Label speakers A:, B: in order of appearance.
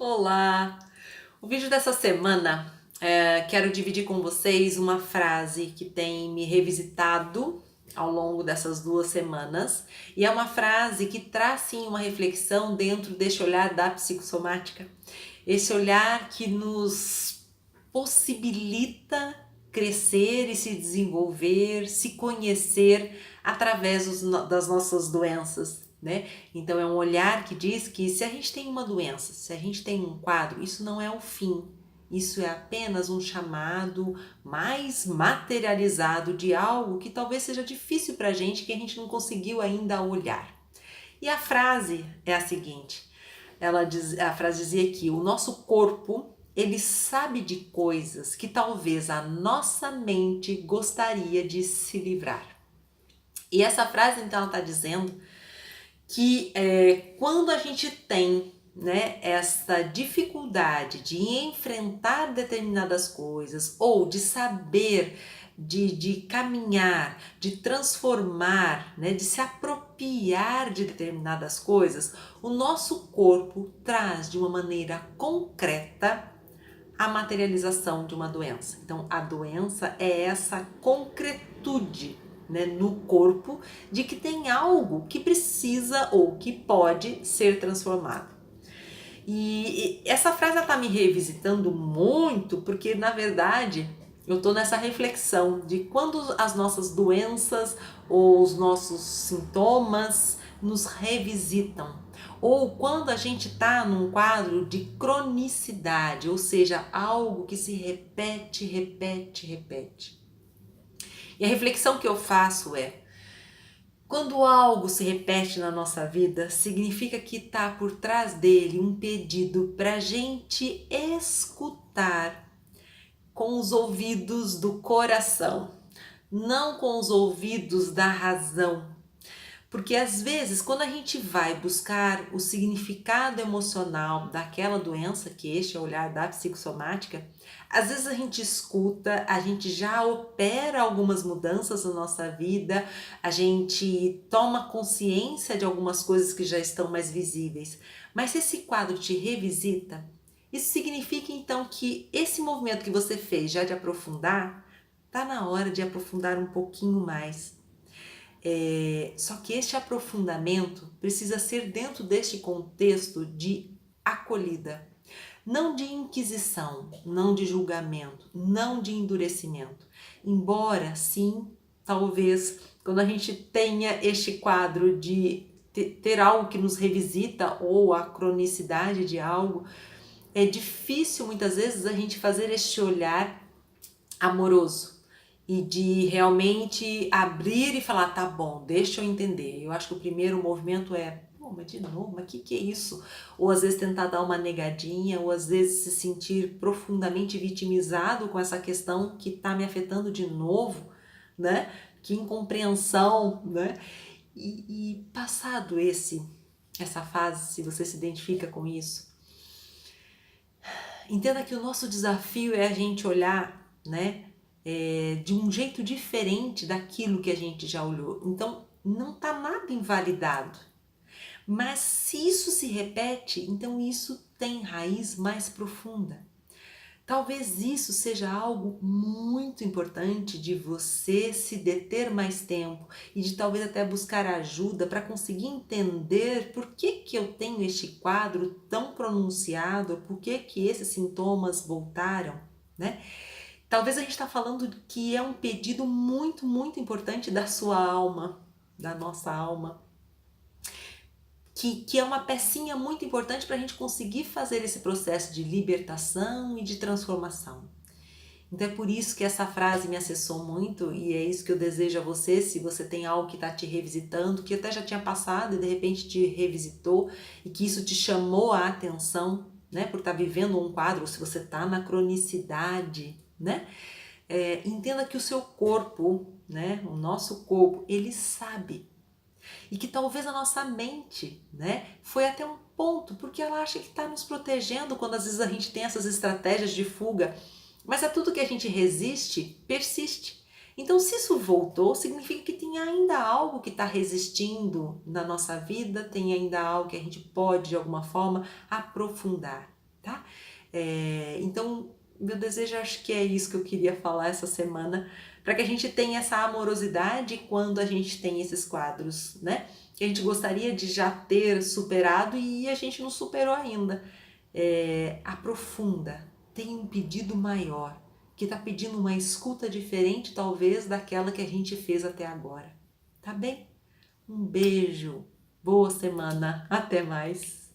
A: Olá! O vídeo dessa semana quero dividir com vocês uma frase que tem me revisitado ao longo dessas 2 semanas e é uma frase que traz sim uma reflexão dentro deste olhar da psicossomática, esse olhar que nos possibilita crescer e se desenvolver, se conhecer através das nossas doenças, né? Então é um olhar que diz que se a gente tem uma doença, se a gente tem um quadro, isso não é o fim. Isso é apenas um chamado mais materializado de algo que talvez seja difícil para a gente, que a gente não conseguiu ainda olhar. E a frase é a seguinte: a frase dizia que o nosso corpo ele sabe de coisas que talvez a nossa mente gostaria de se livrar. E essa frase então ela está dizendo que quando a gente tem, né, essa dificuldade de enfrentar determinadas coisas ou de saber, de caminhar, de transformar, né, de se apropriar de determinadas coisas, o nosso corpo traz de uma maneira concreta a materialização de uma doença. Então, a doença é essa concretude, né, no corpo de que tem algo que precisa ou que pode ser transformado. E essa frase está me revisitando muito porque, na verdade, eu estou nessa reflexão de quando as nossas doenças ou os nossos sintomas nos revisitam, ou quando a gente está num quadro de cronicidade, ou seja, algo que se repete, repete, repete. E a reflexão que eu faço é: quando algo se repete na nossa vida, significa que está por trás dele um pedido para a gente escutar com os ouvidos do coração, não com os ouvidos da razão. Porque às vezes, quando a gente vai buscar o significado emocional daquela doença, que este é o olhar da psicossomática, às vezes a gente escuta, a gente já opera algumas mudanças na nossa vida, a gente toma consciência de algumas coisas que já estão mais visíveis. Mas se esse quadro te revisita, isso significa então que esse movimento que você fez já de aprofundar, tá na hora de aprofundar um pouquinho mais. Só que este aprofundamento precisa ser dentro deste contexto de acolhida, não de inquisição, não de julgamento, não de endurecimento. Embora sim, talvez quando a gente tenha este quadro de ter algo que nos revisita ou a cronicidade de algo, é difícil muitas vezes a gente fazer este olhar amoroso e de realmente abrir e falar, tá bom, deixa eu entender. Eu acho que o primeiro movimento é, pô, mas de novo, mas que é isso? Ou às vezes tentar dar uma negadinha, ou às vezes se sentir profundamente vitimizado com essa questão que tá me afetando de novo, né? Que incompreensão, né? E passado essa fase, se você se identifica com isso, entenda que o nosso desafio é a gente olhar, né, de um jeito diferente daquilo que a gente já olhou. Então, não está nada invalidado. Mas se isso se repete, então isso tem raiz mais profunda. Talvez isso seja algo muito importante de você se deter mais tempo e de talvez até buscar ajuda para conseguir entender por que eu tenho este quadro tão pronunciado, por que esses sintomas voltaram, né? Talvez a gente está falando que é um pedido muito, muito importante da sua alma, da nossa alma, que é uma pecinha muito importante para a gente conseguir fazer esse processo de libertação e de transformação. Então é por isso que essa frase me acessou muito e é isso que eu desejo a você, se você tem algo que está te revisitando, que até já tinha passado e de repente te revisitou e que isso te chamou a atenção, né, por estar vivendo um quadro, ou se você está na cronicidade, né, entenda que o seu corpo, né, o nosso corpo, ele sabe. E que talvez a nossa mente, né, foi até um ponto, porque ela acha que está nos protegendo quando às vezes a gente tem essas estratégias de fuga, mas é tudo que a gente resiste, persiste. Então, se isso voltou, significa que tem ainda algo que está resistindo na nossa vida, tem ainda algo que a gente pode, de alguma forma, aprofundar. Então, meu desejo, acho que é isso que eu queria falar essa semana, para que a gente tenha essa amorosidade quando a gente tem esses quadros, né? Que a gente gostaria de já ter superado e a gente não superou ainda. Aprofunda, tem um pedido maior, que está pedindo uma escuta diferente, talvez, daquela que a gente fez até agora. Tá bem? Um beijo, boa semana, até mais!